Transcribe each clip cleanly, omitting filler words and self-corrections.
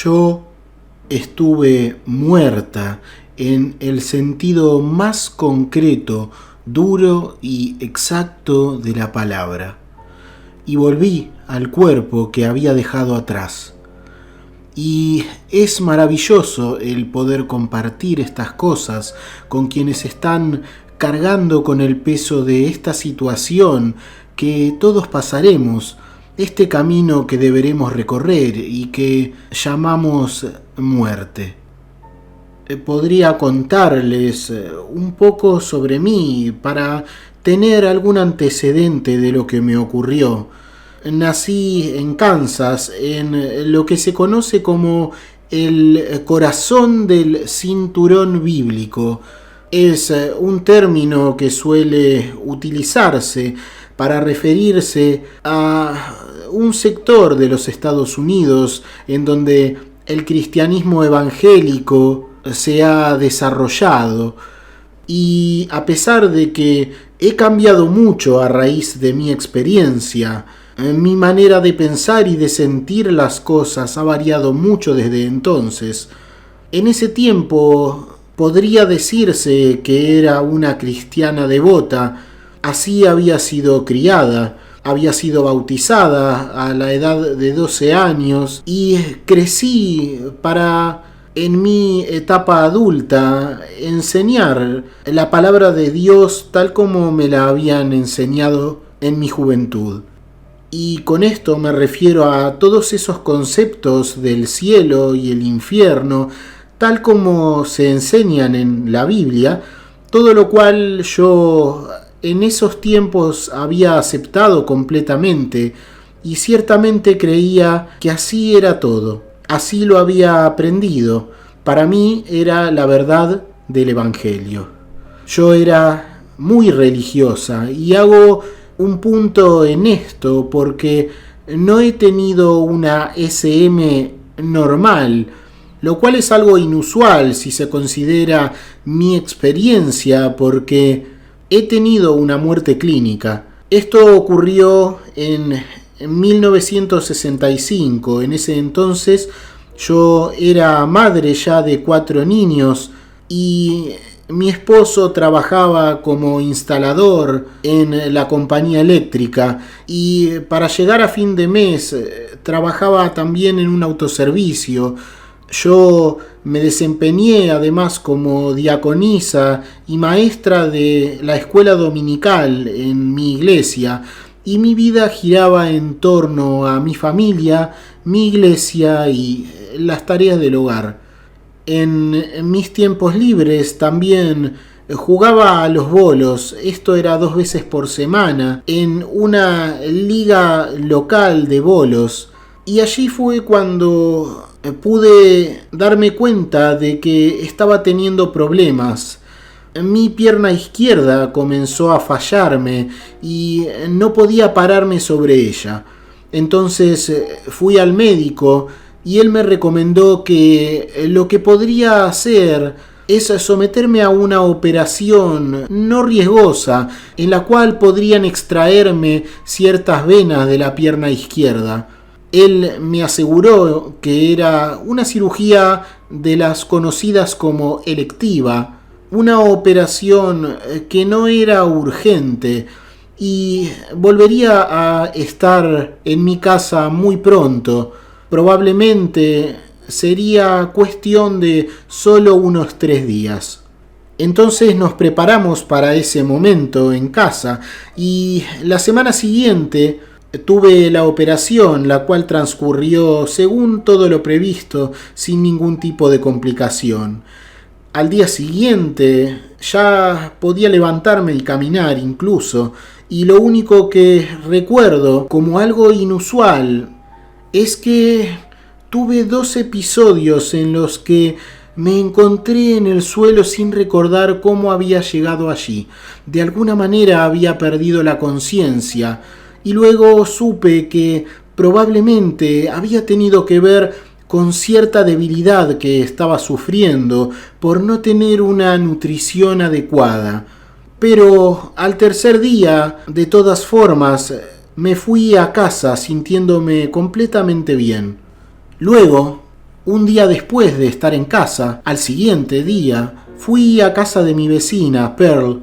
Yo estuve muerta en el sentido más concreto, duro y exacto de la palabra, y volví al cuerpo que había dejado atrás. Y es maravilloso el poder compartir estas cosas con quienes están cargando con el peso de esta situación que todos pasaremos, este camino que deberemos recorrer y que llamamos muerte. Podría contarles un poco sobre mí para tener algún antecedente de lo que me ocurrió. Nací en Kansas, en lo que se conoce como el corazón del cinturón bíblico. Es un término que suele utilizarse para referirse a un sector de los Estados Unidos en donde el cristianismo evangélico se ha desarrollado. Y a pesar de que he cambiado mucho a raíz de mi experiencia, mi manera de pensar y de sentir las cosas ha variado mucho desde entonces. En ese tiempo podría decirse que era una cristiana devota. Así había sido criada, había sido bautizada a la edad de 12 años y crecí para, en mi etapa adulta, enseñar la palabra de Dios tal como me la habían enseñado en mi juventud. Y con esto me refiero a todos esos conceptos del cielo y el infierno, tal como se enseñan en la Biblia, todo lo cual yo en esos tiempos había aceptado completamente y ciertamente creía que así era todo, así lo había aprendido. Para mí era la verdad del Evangelio. Yo era muy religiosa y hago un punto en esto porque no he tenido una SM normal, lo cual es algo inusual si se considera mi experiencia porque he tenido una muerte clínica. Esto ocurrió en 1965. En ese entonces yo era madre ya de 4 niños y mi esposo trabajaba como instalador en la compañía eléctrica y para llegar a fin de mes trabajaba también en un autoservicio. Yo me desempeñé además como diaconisa y maestra de la escuela dominical en mi iglesia y mi vida giraba en torno a mi familia, mi iglesia y las tareas del hogar. En mis tiempos libres también jugaba a los bolos, esto era 2 veces por semana, en una liga local de bolos. Y allí fue cuando pude darme cuenta de que estaba teniendo problemas. Mi pierna izquierda comenzó a fallarme y no podía pararme sobre ella. Entonces fui al médico y él me recomendó que lo que podría hacer es someterme a una operación no riesgosa en la cual podrían extraerme ciertas venas de la pierna izquierda. Él me aseguró que era una cirugía de las conocidas como electiva, una operación que no era urgente y volvería a estar en mi casa muy pronto. Probablemente sería cuestión de solo unos 3 días. Entonces nos preparamos para ese momento en casa y la semana siguiente tuve la operación, la cual transcurrió según todo lo previsto, sin ningún tipo de complicación. Al día siguiente ya podía levantarme y caminar incluso, y lo único que recuerdo como algo inusual es que tuve 2 episodios en los que me encontré en el suelo sin recordar cómo había llegado allí. De alguna manera había perdido la conciencia y luego supe que probablemente había tenido que ver con cierta debilidad que estaba sufriendo por no tener una nutrición adecuada. Pero al tercer día, de todas formas, me fui a casa sintiéndome completamente bien. Luego Un día después de estar en casa, al siguiente día, fui a casa de mi vecina, Pearl,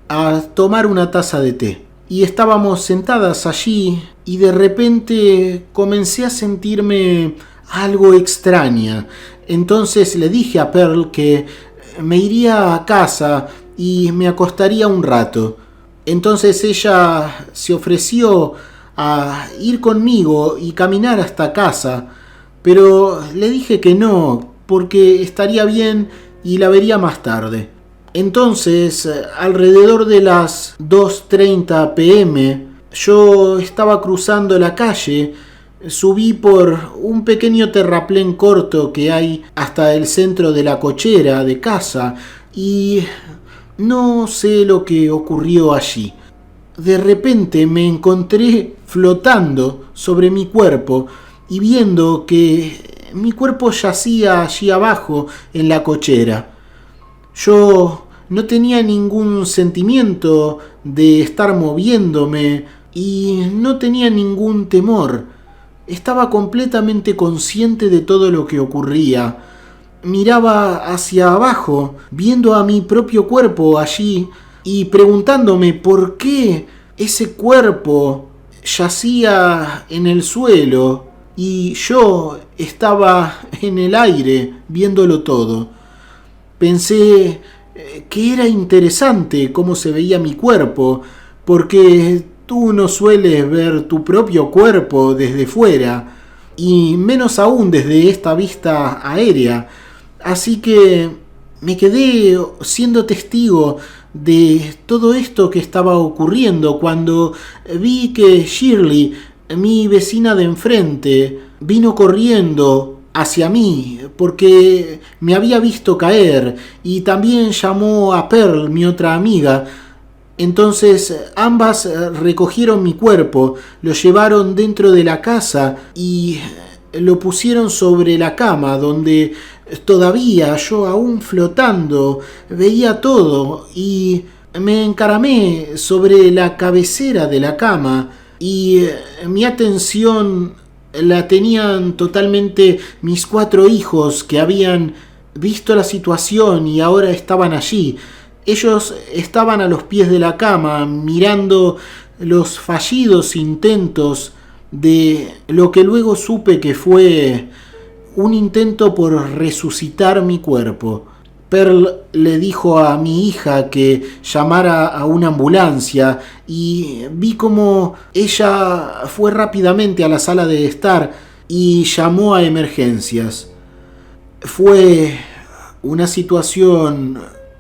a tomar una taza de té. Y estábamos sentadas allí y de repente comencé a sentirme algo extraña. Entonces le dije a Pearl que me iría a casa y me acostaría un rato. Entonces ella se ofreció a ir conmigo y caminar hasta casa, pero le dije que no, porque estaría bien y la vería más tarde. Entonces, alrededor de las 2:30 p.m., yo estaba cruzando la calle, subí por un pequeño terraplén corto que hay hasta el centro de la cochera de casa y no sé lo que ocurrió allí. De repente me encontré flotando sobre mi cuerpo y viendo que mi cuerpo yacía allí abajo en la cochera. Yo no tenía ningún sentimiento de estar moviéndome y no tenía ningún temor. Estaba completamente consciente de todo lo que ocurría. Miraba hacia abajo, viendo a mi propio cuerpo allí y preguntándome por qué ese cuerpo yacía en el suelo y yo estaba en el aire viéndolo todo. Pensé que era interesante cómo se veía mi cuerpo, porque tú no sueles ver tu propio cuerpo desde fuera, y menos aún desde esta vista aérea. Así que me quedé siendo testigo de todo esto que estaba ocurriendo cuando vi que Shirley, mi vecina de enfrente, vino corriendo hacia mí porque me había visto caer y también llamó a Pearl, mi otra amiga. Entonces ambas recogieron mi cuerpo, lo llevaron dentro de la casa y lo pusieron sobre la cama donde todavía yo, aún flotando, veía todo y me encaramé sobre la cabecera de la cama y mi atención la tenían totalmente mis 4 hijos que habían visto la situación y ahora estaban allí. Ellos estaban a los pies de la cama mirando los fallidos intentos de lo que luego supe que fue un intento por resucitar mi cuerpo. Pearl le dijo a mi hija que llamara a una ambulancia y vi cómo ella fue rápidamente a la sala de estar y llamó a emergencias. Fue una situación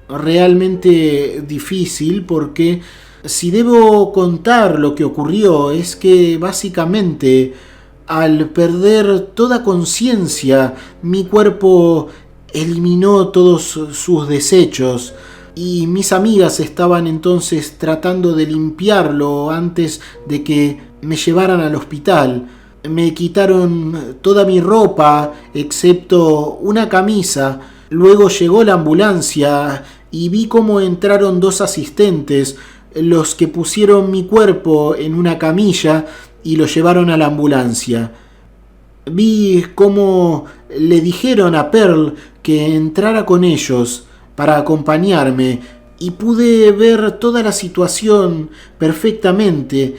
realmente difícil porque si debo contar lo que ocurrió es que básicamente al perder toda conciencia mi cuerpo eliminó todos sus desechos y mis amigas estaban entonces tratando de limpiarlo antes de que me llevaran al hospital. Me quitaron toda mi ropa excepto una camisa. Luego llegó la ambulancia y vi cómo entraron 2 asistentes, los que pusieron mi cuerpo en una camilla y lo llevaron a la ambulancia. Vi cómo le dijeron a Pearl que entrara con ellos para acompañarme y pude ver toda la situación perfectamente.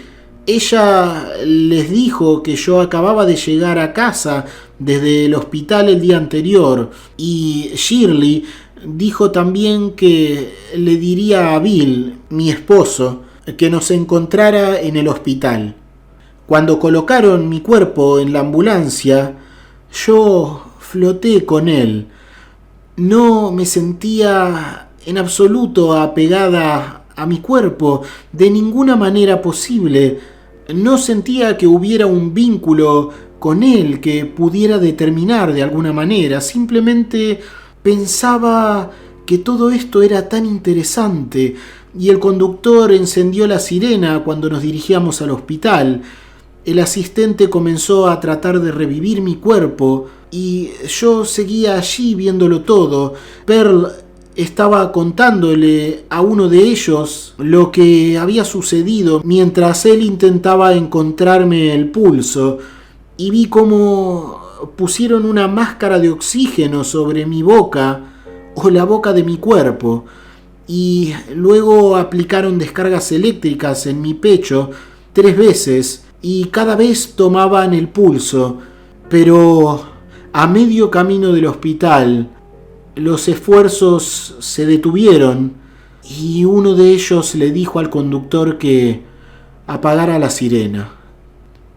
Ella les dijo que yo acababa de llegar a casa desde el hospital el día anterior y Shirley dijo también que le diría a Bill, mi esposo, que nos encontrara en el hospital. Cuando colocaron mi cuerpo en la ambulancia, yo floté con él. No me sentía en absoluto apegada a mi cuerpo de ninguna manera posible. No sentía que hubiera un vínculo con él que pudiera determinar de alguna manera. Simplemente pensaba que todo esto era tan interesante y el conductor encendió la sirena cuando nos dirigíamos al hospital. El asistente comenzó a tratar de revivir mi cuerpo y yo seguía allí viéndolo todo. Pearl estaba contándole a uno de ellos lo que había sucedido mientras él intentaba encontrarme el pulso y vi cómo pusieron una máscara de oxígeno sobre mi boca o la boca de mi cuerpo, y luego aplicaron descargas eléctricas en mi pecho 3 veces, y cada vez tomaban el pulso, pero a medio camino del hospital los esfuerzos se detuvieron y uno de ellos le dijo al conductor que apagara la sirena.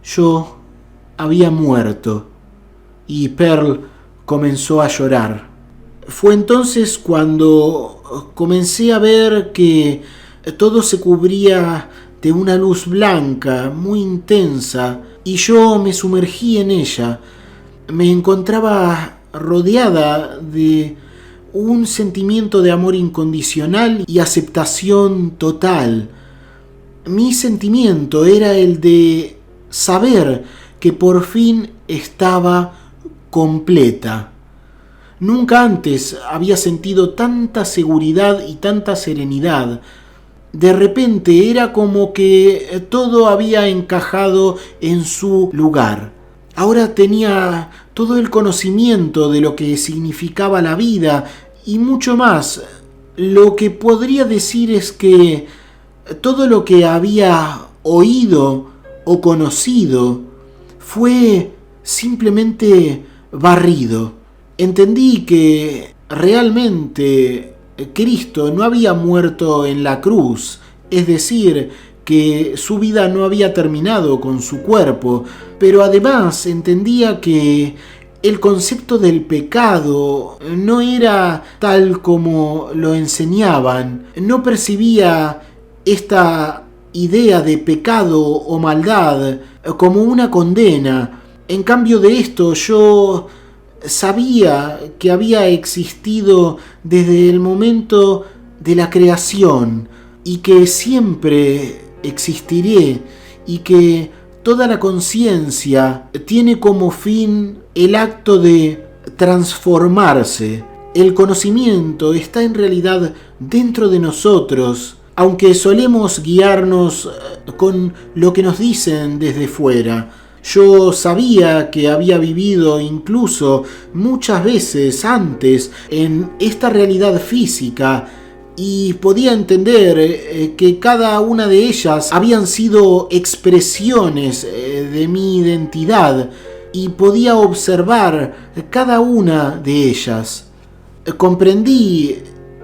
Yo había muerto y Pearl comenzó a llorar. Fue entonces cuando comencé a ver que todo se cubría de una luz blanca muy intensa y yo me sumergí en ella. Me encontraba rodeada de un sentimiento de amor incondicional y aceptación total. Mi sentimiento era el de saber que por fin estaba completa. Nunca antes había sentido tanta seguridad y tanta serenidad. De repente era como que todo había encajado en su lugar. Ahora tenía todo el conocimiento de lo que significaba la vida y mucho más. Lo que podría decir es que todo lo que había oído o conocido fue simplemente barrido. Entendí que realmente Cristo no había muerto en la cruz, es decir, que su vida no había terminado con su cuerpo, pero además entendía que el concepto del pecado no era tal como lo enseñaban. No percibía esta idea de pecado o maldad como una condena. En cambio de esto, yo sabía que había existido desde el momento de la creación y que siempre existiré, y que toda la conciencia tiene como fin el acto de transformarse. El conocimiento está en realidad dentro de nosotros, aunque solemos guiarnos con lo que nos dicen desde fuera. Yo sabía que había vivido incluso muchas veces antes en esta realidad física y podía entender que cada una de ellas habían sido expresiones de mi identidad y podía observar cada una de ellas. Comprendí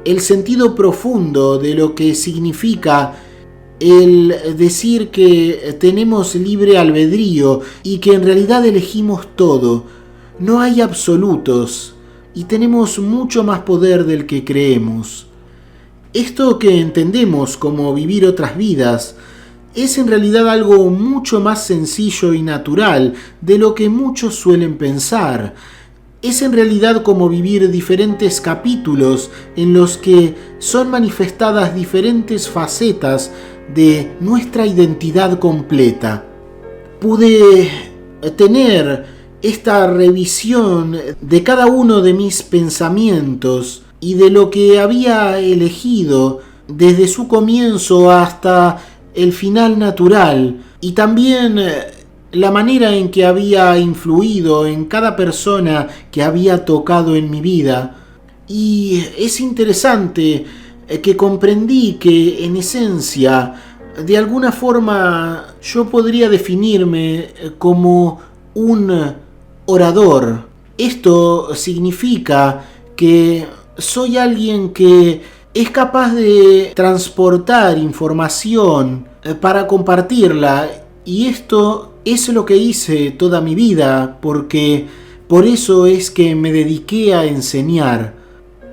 el sentido profundo de lo que significa el decir que tenemos libre albedrío y que en realidad elegimos todo. No hay absolutos y tenemos mucho más poder del que creemos. Esto que entendemos como vivir otras vidas es en realidad algo mucho más sencillo y natural de lo que muchos suelen pensar. Es en realidad como vivir diferentes capítulos en los que son manifestadas diferentes facetas de nuestra identidad completa. Pude tener esta revisión de cada uno de mis pensamientos y de lo que había elegido desde su comienzo hasta el final natural, y también la manera en que había influido en cada persona que había tocado en mi vida. Y es interesante que comprendí que en esencia, de alguna forma, yo podría definirme como un orador. Esto significa que soy alguien que es capaz de transportar información para compartirla, y esto es lo que hice toda mi vida, porque por eso es que me dediqué a enseñar.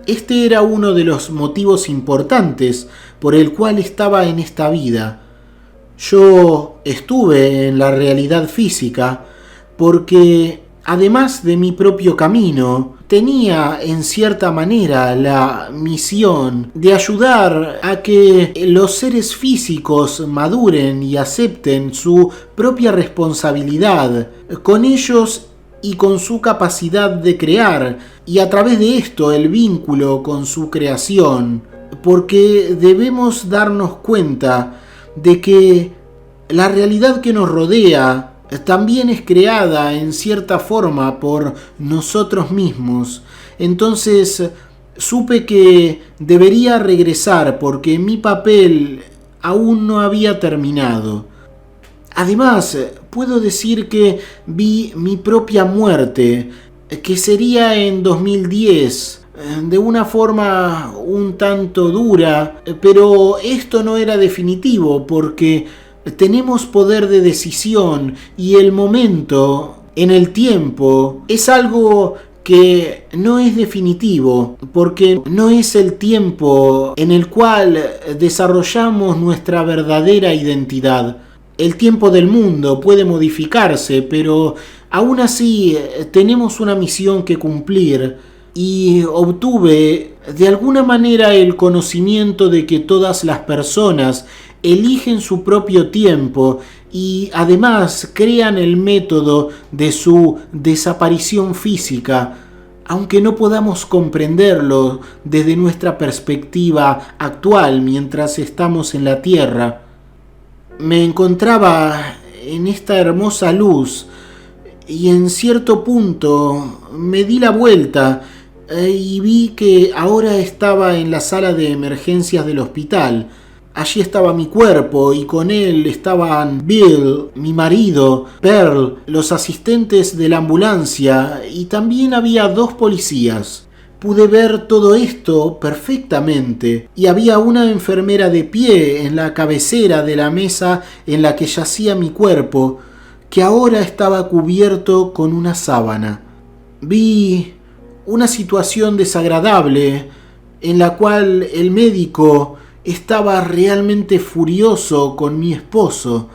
Este era uno de los motivos importantes por el cual estaba en esta vida. Yo estuve en la realidad física porque, además de mi propio camino, tenía en cierta manera la misión de ayudar a que los seres físicos maduren y acepten su propia responsabilidad con ellos y con su capacidad de crear, y a través de esto el vínculo con su creación, porque debemos darnos cuenta de que la realidad que nos rodea también es creada en cierta forma por nosotros mismos. Entonces supe que debería regresar porque mi papel aún no había terminado. Además, puedo decir que vi mi propia muerte, que sería en 2010, de una forma un tanto dura, pero esto no era definitivo porque tenemos poder de decisión y el momento en el tiempo es algo que no es definitivo, porque no es el tiempo en el cual desarrollamos nuestra verdadera identidad. El tiempo del mundo puede modificarse, pero aún así tenemos una misión que cumplir, y obtuve de alguna manera el conocimiento de que todas las personas eligen su propio tiempo y además crean el método de su desaparición física, aunque no podamos comprenderlo desde nuestra perspectiva actual mientras estamos en la Tierra. Me encontraba en esta hermosa luz y en cierto punto me di la vuelta y vi que ahora estaba en la sala de emergencias del hospital. Allí estaba mi cuerpo y con él estaban Bill, mi marido, Pearl, los asistentes de la ambulancia y también había 2 policías. Pude ver todo esto perfectamente y había una enfermera de pie en la cabecera de la mesa en la que yacía mi cuerpo, que ahora estaba cubierto con una sábana. Vi una situación desagradable en la cual el médico estaba realmente furioso con mi esposo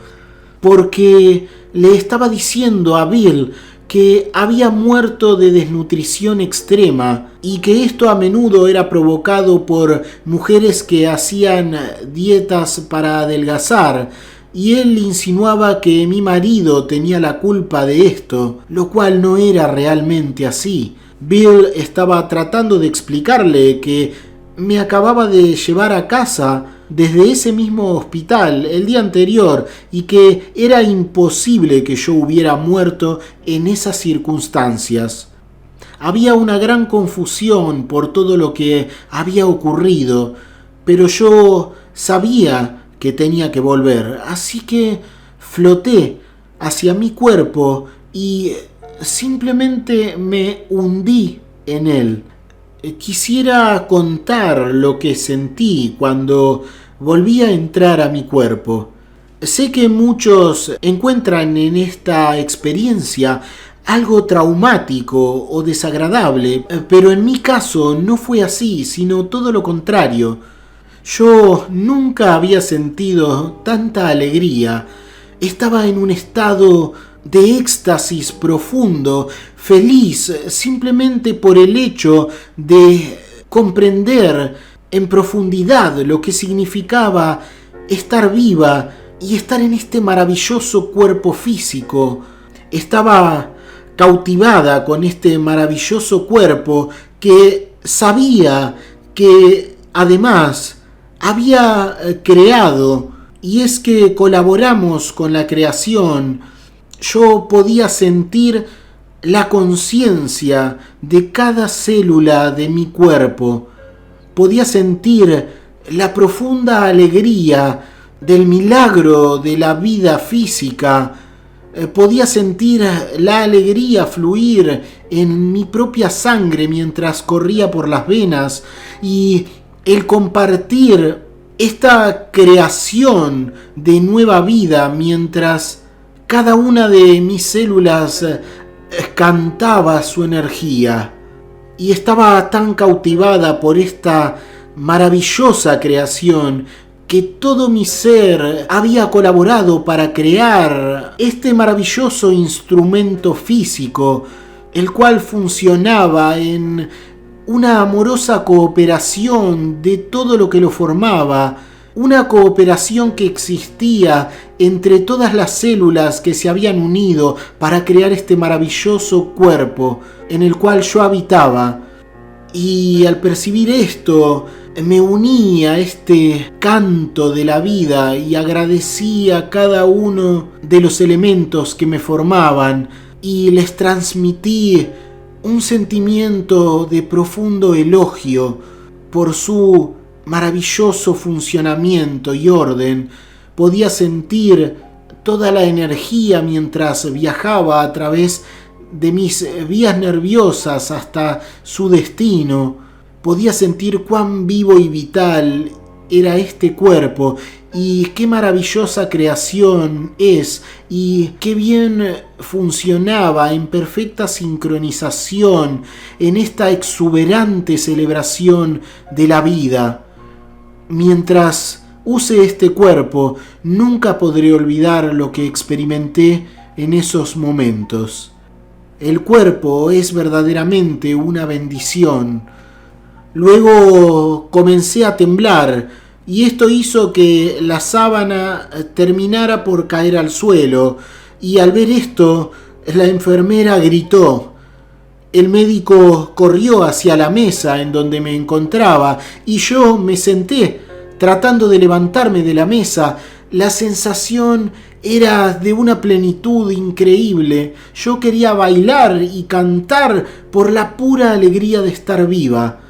porque le estaba diciendo a Bill que había muerto de desnutrición extrema y que esto a menudo era provocado por mujeres que hacían dietas para adelgazar, y él insinuaba que mi marido tenía la culpa de esto, lo cual no era realmente así. Bill estaba tratando de explicarle que me acababa de llevar a casa desde ese mismo hospital el día anterior y que era imposible que yo hubiera muerto en esas circunstancias. Había una gran confusión por todo lo que había ocurrido, pero yo sabía que tenía que volver, así que floté hacia mi cuerpo y simplemente me hundí en él. Quisiera contar lo que sentí cuando volví a entrar a mi cuerpo. Sé que muchos encuentran en esta experiencia algo traumático o desagradable, pero en mi caso no fue así, sino todo lo contrario. Yo nunca había sentido tanta alegría. Estaba en un estado de éxtasis profundo, feliz simplemente por el hecho de comprender en profundidad lo que significaba estar viva y estar en este maravilloso cuerpo físico. Estaba cautivada con este maravilloso cuerpo que sabía que además había creado, y es que colaboramos con la creación. Yo podía sentir la conciencia de cada célula de mi cuerpo. Podía sentir la profunda alegría del milagro de la vida física. Podía sentir la alegría fluir en mi propia sangre mientras corría por las venas, y el compartir esta creación de nueva vida mientras cada una de mis células cantaba su energía, y estaba tan cautivada por esta maravillosa creación que todo mi ser había colaborado para crear este maravilloso instrumento físico, el cual funcionaba en una amorosa cooperación de todo lo que lo formaba, una cooperación que existía entre todas las células que se habían unido para crear este maravilloso cuerpo en el cual yo habitaba. Y al percibir esto, me uní a este canto de la vida y agradecí a cada uno de los elementos que me formaban y les transmití un sentimiento de profundo elogio por su maravilloso funcionamiento y orden. Podía sentir toda la energía mientras viajaba a través de mis vías nerviosas hasta su destino. Podía sentir cuán vivo y vital era este cuerpo y qué maravillosa creación es y qué bien funcionaba en perfecta sincronización en esta exuberante celebración de la vida. Mientras use este cuerpo, nunca podré olvidar lo que experimenté en esos momentos. El cuerpo es verdaderamente una bendición. Luego comencé a temblar y esto hizo que la sábana terminara por caer al suelo, y al ver esto, la enfermera gritó. El médico corrió hacia la mesa en donde me encontraba y yo me senté, tratando de levantarme de la mesa. La sensación era de una plenitud increíble. Yo quería bailar y cantar por la pura alegría de estar viva.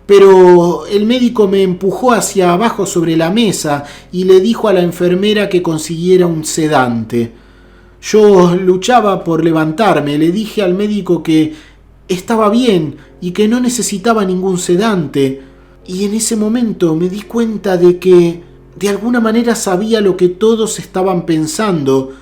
Pero el médico me empujó hacia abajo sobre la mesa y le dijo a la enfermera que consiguiera un sedante. Yo luchaba por levantarme. Le dije al médico que estaba bien y que no necesitaba ningún sedante. Y en ese momento me di cuenta de que de alguna manera sabía lo que todos estaban pensando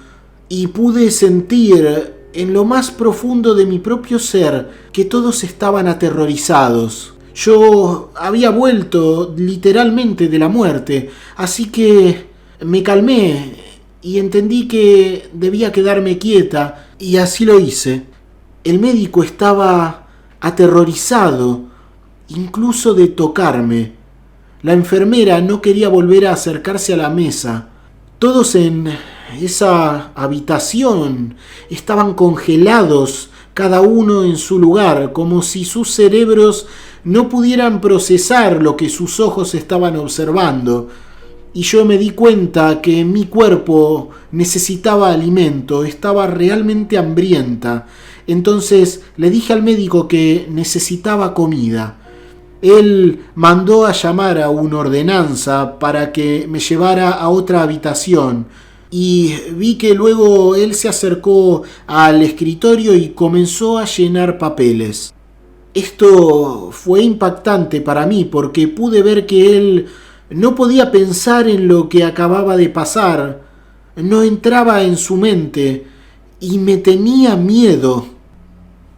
y pude sentir en lo más profundo de mi propio ser que todos estaban aterrorizados. Yo había vuelto literalmente de la muerte, así que me calmé y entendí que debía quedarme quieta, y así lo hice. El médico estaba aterrorizado, incluso de tocarme. La enfermera no quería volver a acercarse a la mesa. Todos en esa habitación estaban congelados, cada uno en su lugar, como si sus cerebros no pudieran procesar lo que sus ojos estaban observando. Y yo me di cuenta que mi cuerpo necesitaba alimento, estaba realmente hambrienta. Entonces le dije al médico que necesitaba comida. Él mandó a llamar a una ordenanza para que me llevara a otra habitación, y vi que luego él se acercó al escritorio y comenzó a llenar papeles. Esto fue impactante para mí porque pude ver que él no podía pensar en lo que acababa de pasar, no entraba en su mente y me tenía miedo.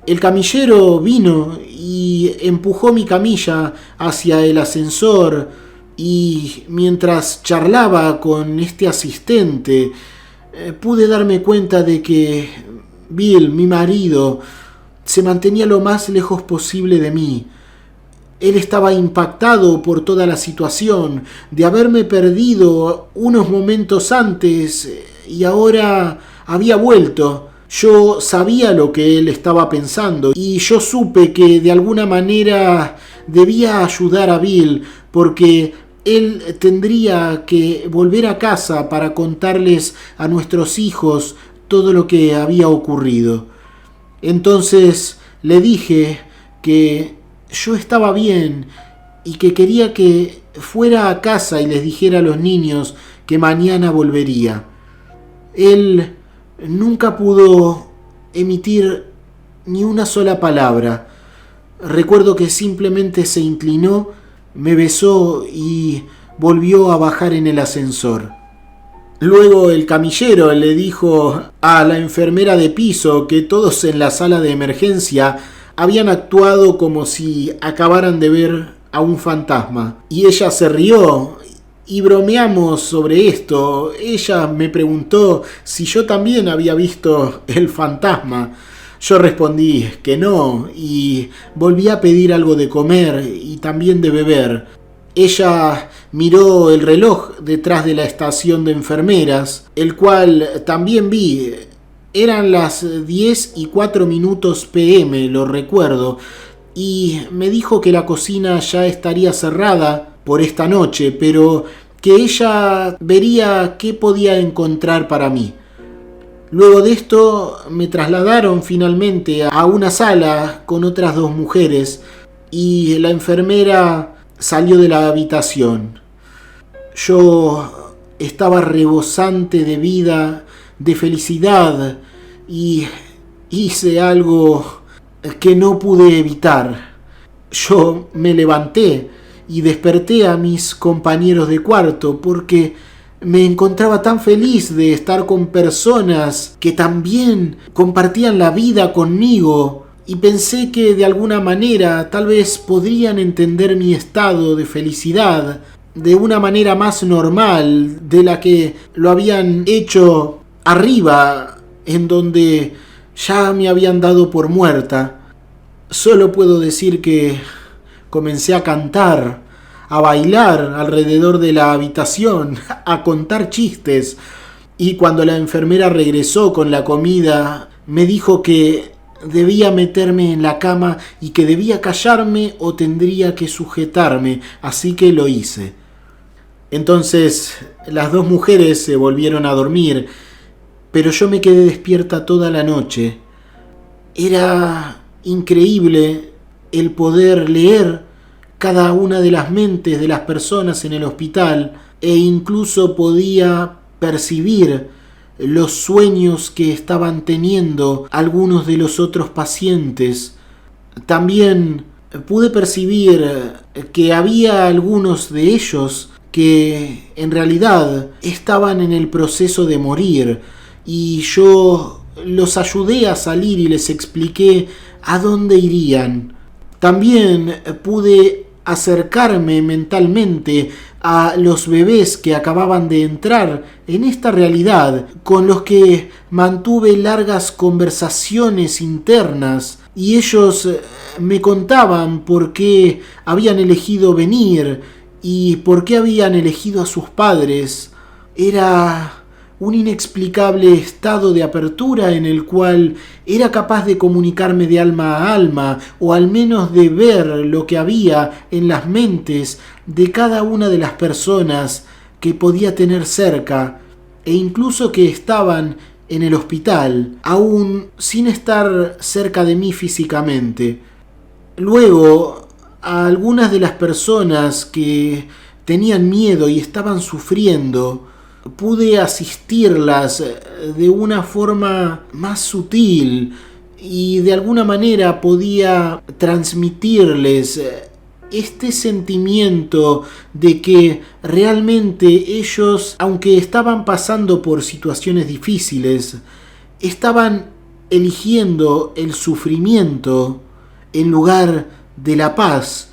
El camillero vino y empujó mi camilla hacia el ascensor, y mientras charlaba con este asistente, pude darme cuenta de que Bill, mi marido, se mantenía lo más lejos posible de mí. Él estaba impactado por toda la situación, de haberme perdido unos momentos antes y ahora había vuelto. Yo sabía lo que él estaba pensando y yo supe que de alguna manera debía ayudar a Bill, porque él tendría que volver a casa para contarles a nuestros hijos todo lo que había ocurrido. Entonces le dije que yo estaba bien y que quería que fuera a casa y les dijera a los niños que mañana volvería. Él nunca pudo emitir ni una sola palabra. Recuerdo que simplemente se inclinó, me besó y volvió a bajar en el ascensor. Luego el camillero le dijo a la enfermera de piso que todos en la sala de emergencia habían actuado como si acabaran de ver a un fantasma. Y ella se rió y bromeamos sobre esto. Ella me preguntó si yo también había visto el fantasma. Yo respondí que no y volví a pedir algo de comer y también de beber. Ella miró el reloj detrás de la estación de enfermeras, el cual también vi. Eran las 10:04 p.m, lo recuerdo. y me dijo que la cocina ya estaría cerrada por esta noche, pero que ella vería qué podía encontrar para mí. Luego de esto me trasladaron finalmente a una sala con otras 2 mujeres y la enfermera salió de la habitación. Yo estaba rebosante de vida, de felicidad, y hice algo que no pude evitar. Yo me levanté y desperté a mis compañeros de cuarto porque me encontraba tan feliz de estar con personas que también compartían la vida conmigo, y pensé que de alguna manera tal vez podrían entender mi estado de felicidad de una manera más normal de la que lo habían hecho arriba, en donde ya me habían dado por muerta. Solo puedo decir que comencé a cantar, a bailar alrededor de la habitación, a contar chistes, y cuando la enfermera regresó con la comida, me dijo que debía meterme en la cama y que debía callarme o tendría que sujetarme, así que lo hice. Entonces las 2 mujeres se volvieron a dormir, pero yo me quedé despierta toda la noche. Era increíble el poder leer cada una de las mentes de las personas en el hospital, e incluso podía percibir los sueños que estaban teniendo algunos de los otros pacientes. También pude percibir que había algunos de ellos que en realidad estaban en el proceso de morir, y yo los ayudé a salir y les expliqué a dónde irían. También pude acercarme mentalmente a los bebés que acababan de entrar en esta realidad, con los que mantuve largas conversaciones internas, y ellos me contaban por qué habían elegido venir y por qué habían elegido a sus padres. Era un inexplicable estado de apertura en el cual era capaz de comunicarme de alma a alma, o al menos de ver lo que había en las mentes de cada una de las personas que podía tener cerca, e incluso que estaban en el hospital, aún sin estar cerca de mí físicamente. Luego, a algunas de las personas que tenían miedo y estaban sufriendo, pude asistirlas de una forma más sutil, y de alguna manera podía transmitirles este sentimiento de que realmente ellos, aunque estaban pasando por situaciones difíciles, estaban eligiendo el sufrimiento en lugar de la paz,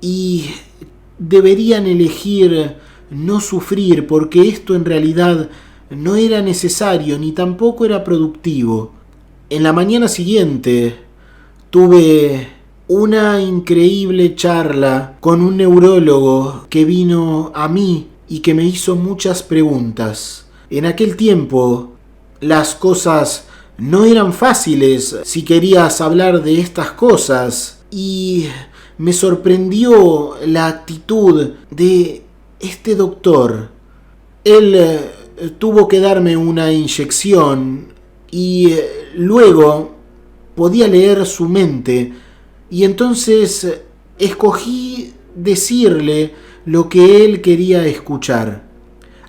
y deberían elegir no sufrir, porque esto en realidad no era necesario ni tampoco era productivo. En la mañana siguiente tuve una increíble charla con un neurólogo que vino a mí y que me hizo muchas preguntas. En aquel tiempo las cosas no eran fáciles si querías hablar de estas cosas, y me sorprendió la actitud de este doctor. Él tuvo que darme una inyección y luego podía leer su mente, y entonces escogí decirle lo que él quería escuchar.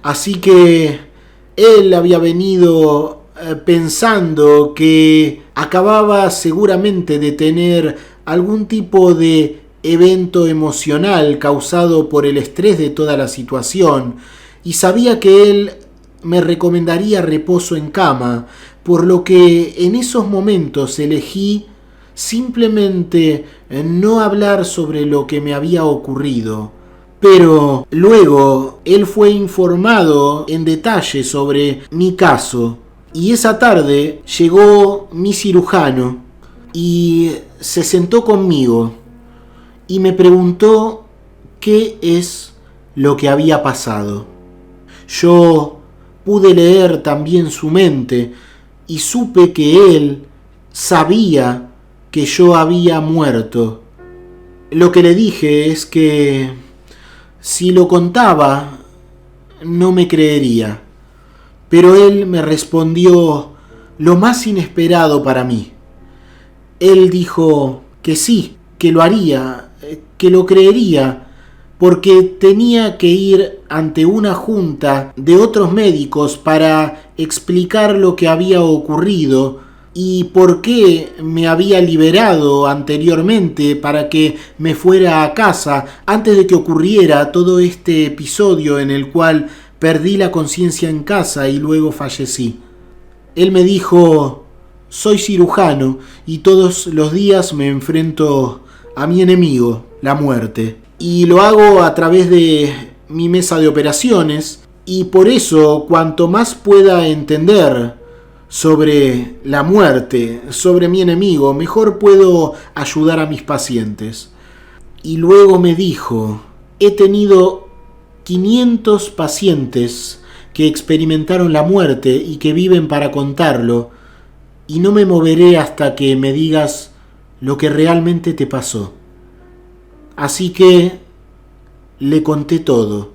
Así que él había venido pensando que acababa seguramente de tener algún tipo de evento emocional causado por el estrés de toda la situación, y sabía que él me recomendaría reposo en cama, por lo que en esos momentos elegí simplemente no hablar sobre lo que me había ocurrido. Pero luego él fue informado en detalle sobre mi caso, y esa tarde llegó mi cirujano y se sentó conmigo y me preguntó qué es lo que había pasado. Yo pude leer también su mente y supe que él sabía que yo había muerto, Lo que le dije es que si lo contaba, no me creería. Pero él me respondió lo más inesperado para mí. Él dijo que sí, que lo haría, que lo creería, porque tenía que ir ante una junta de otros médicos para explicar lo que había ocurrido y por qué me había liberado anteriormente para que me fuera a casa antes de que ocurriera todo este episodio en el cual perdí la conciencia en casa y luego fallecí. Él me dijo: soy cirujano y todos los días me enfrento a mi enemigo, la muerte. Y lo hago a través de mi mesa de operaciones, y por eso cuanto más pueda entender sobre la muerte, sobre mi enemigo, mejor puedo ayudar a mis pacientes. Y luego me dijo: he tenido 500 pacientes que experimentaron la muerte y que viven para contarlo, y no me moveré hasta que me digas lo que realmente te pasó. Así que le conté todo.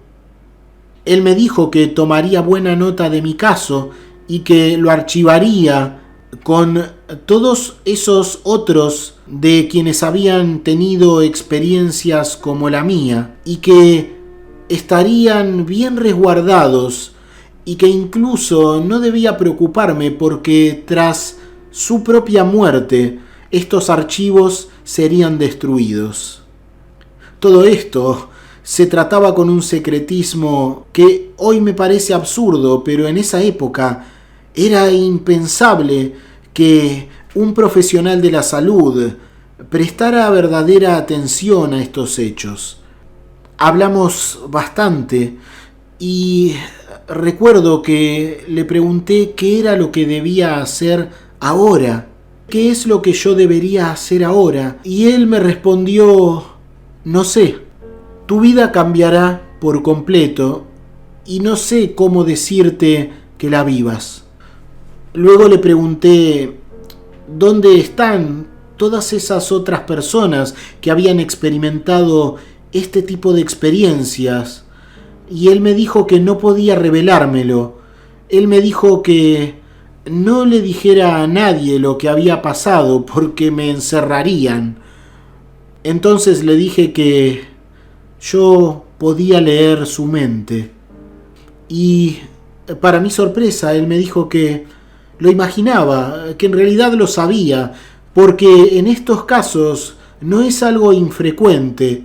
Él me dijo que tomaría buena nota de mi caso y que lo archivaría con todos esos otros de quienes habían tenido experiencias como la mía, y que estarían bien resguardados, y que incluso no debía preocuparme porque tras su propia muerte estos archivos serían destruidos. Todo esto se trataba con un secretismo que hoy me parece absurdo, pero en esa época era impensable que un profesional de la salud prestara verdadera atención a estos hechos. Hablamos bastante y recuerdo que le pregunté qué era lo que debía hacer ahora, qué es lo que yo debería hacer ahora, y él me respondió: no sé, tu vida cambiará por completo y no sé cómo decirte que la vivas. Luego le pregunté dónde están todas esas otras personas que habían experimentado este tipo de experiencias, y él me dijo que no podía revelármelo. Él me dijo que no le dijera a nadie lo que había pasado porque me encerrarían. Entonces le dije que yo podía leer su mente. Y para mi sorpresa, él me dijo que lo imaginaba, que en realidad lo sabía, porque en estos casos no es algo infrecuente.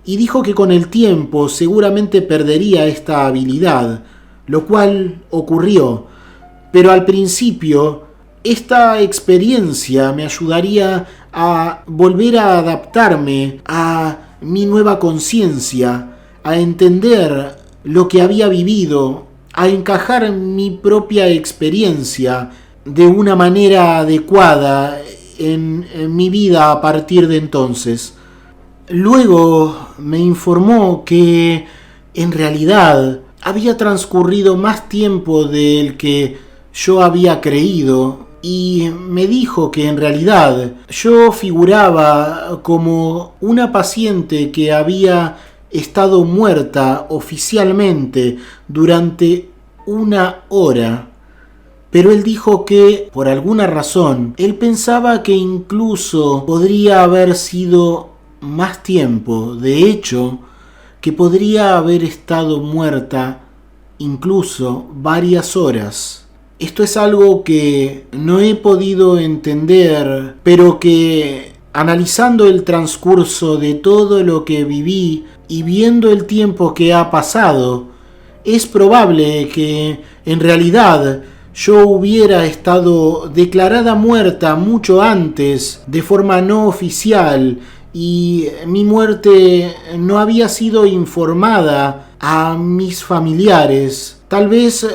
Y dijo que con el tiempo seguramente perdería esta habilidad, lo cual ocurrió. Pero al principio, esta experiencia me ayudaría a volver a adaptarme a mi nueva conciencia, a entender lo que había vivido, a encajar mi propia experiencia de una manera adecuada en mi vida a partir de entonces. Luego me informó que en realidad había transcurrido más tiempo del que yo había creído, y me dijo que en realidad yo figuraba como una paciente que había estado muerta oficialmente durante 1 hora. Pero él dijo que, por alguna razón, él pensaba que incluso podría haber sido más tiempo. De hecho, que podría haber estado muerta incluso varias horas. Esto es algo que no he podido entender, pero que, analizando el transcurso de todo lo que viví y viendo el tiempo que ha pasado, es probable que en realidad yo hubiera estado declarada muerta mucho antes, de forma no oficial, y mi muerte no había sido informada a mis familiares, tal vez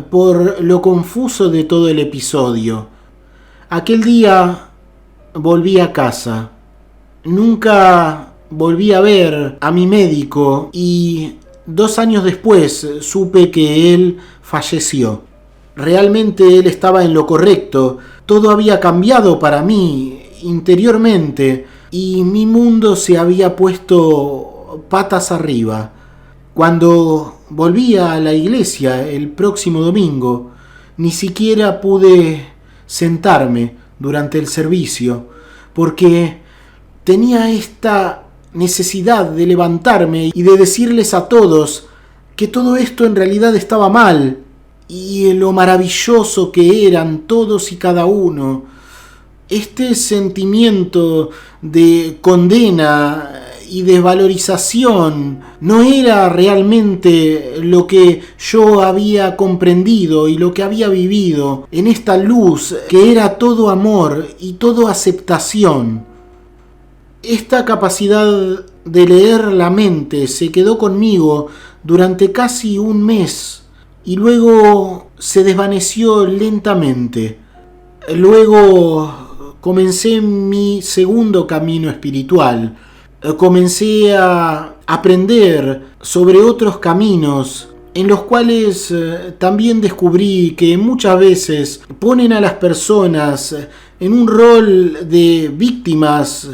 por lo confuso de todo el episodio. Aquel día volví a casa. Nunca volví a ver a mi médico y 2 años después supe que él falleció. Realmente él estaba en lo correcto. Todo había cambiado para mí interiormente. y mi mundo se había puesto patas arriba. Cuando volví a la iglesia el próximo domingo, ni siquiera pude sentarme durante el servicio, porque tenía esta necesidad de levantarme y de decirles a todos que todo esto en realidad estaba mal, y lo maravilloso que eran todos y cada uno. Este sentimiento de condena y desvalorización no era realmente lo que yo había comprendido y lo que había vivido en esta luz que era todo amor y todo aceptación. Esta capacidad de leer la mente se quedó conmigo durante casi un mes y luego se desvaneció lentamente. Luego comencé mi segundo camino espiritual. Comencé a aprender sobre otros caminos en los cuales también descubrí que muchas veces ponen a las personas en un rol de víctimas,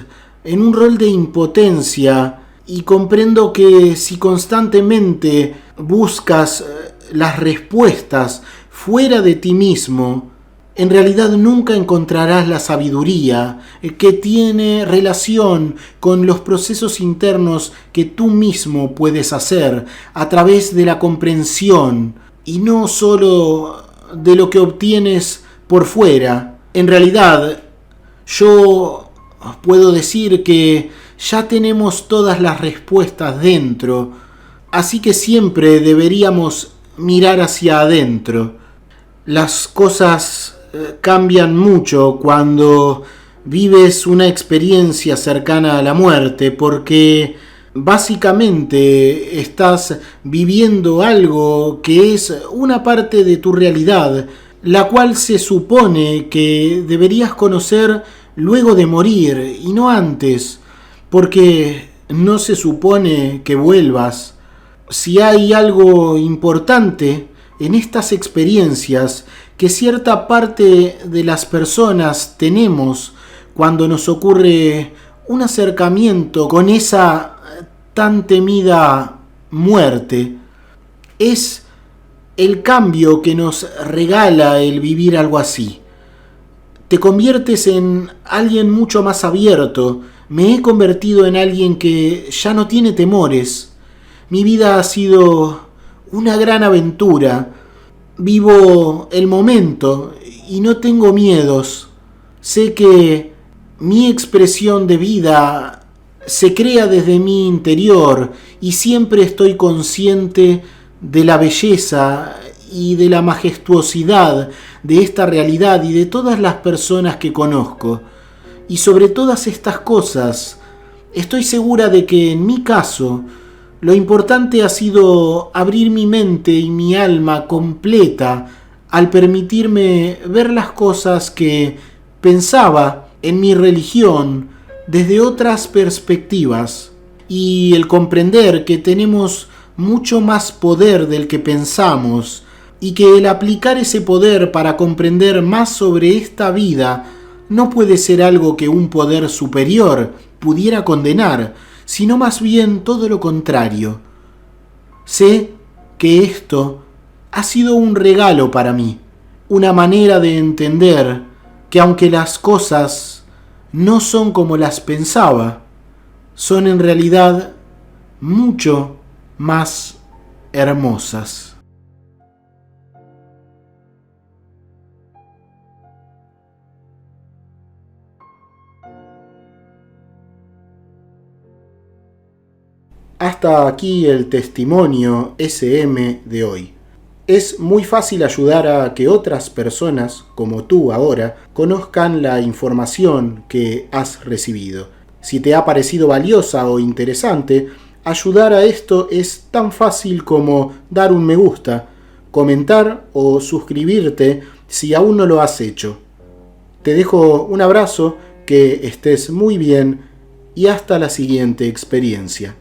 en un rol de impotencia, y comprendo que si constantemente buscas las respuestas fuera de ti mismo, en realidad nunca encontrarás la sabiduría que tiene relación con los procesos internos que tú mismo puedes hacer a través de la comprensión y no solo de lo que obtienes por fuera. En realidad, yo puedo decir que ya tenemos todas las respuestas dentro, así que siempre deberíamos mirar hacia adentro. Las cosas cambian mucho cuando vives una experiencia cercana a la muerte, porque básicamente estás viviendo algo que es una parte de tu realidad, la cual se supone que deberías conocer luego de morir y no antes, porque no se supone que vuelvas. Si hay algo importante en estas experiencias que cierta parte de las personas tenemos cuando nos ocurre un acercamiento con esa tan temida muerte, es el cambio que nos regala el vivir algo así. Te conviertes en alguien mucho más abierto. Me he convertido en alguien que ya no tiene temores. Mi vida ha sido una gran aventura. Vivo el momento y no tengo miedos. Sé que mi expresión de vida se crea desde mi interior y siempre estoy consciente de la belleza y de la majestuosidad de esta realidad y de todas las personas que conozco. Y sobre todas estas cosas, estoy segura de que en mi caso, lo importante ha sido abrir mi mente y mi alma completa al permitirme ver las cosas que pensaba en mi religión desde otras perspectivas, y el comprender que tenemos mucho más poder del que pensamos y que el aplicar ese poder para comprender más sobre esta vida no puede ser algo que un poder superior pudiera condenar, sino más bien todo lo contrario. Sé que esto ha sido un regalo para mí, una manera de entender que aunque las cosas no son como las pensaba, son en realidad mucho más hermosas. Hasta aquí el testimonio SM de hoy. Es muy fácil ayudar a que otras personas, como tú ahora, conozcan la información que has recibido. Si te ha parecido valiosa o interesante, ayudar a esto es tan fácil como dar un me gusta, comentar o suscribirte si aún no lo has hecho. Te dejo un abrazo, que estés muy bien y hasta la siguiente experiencia.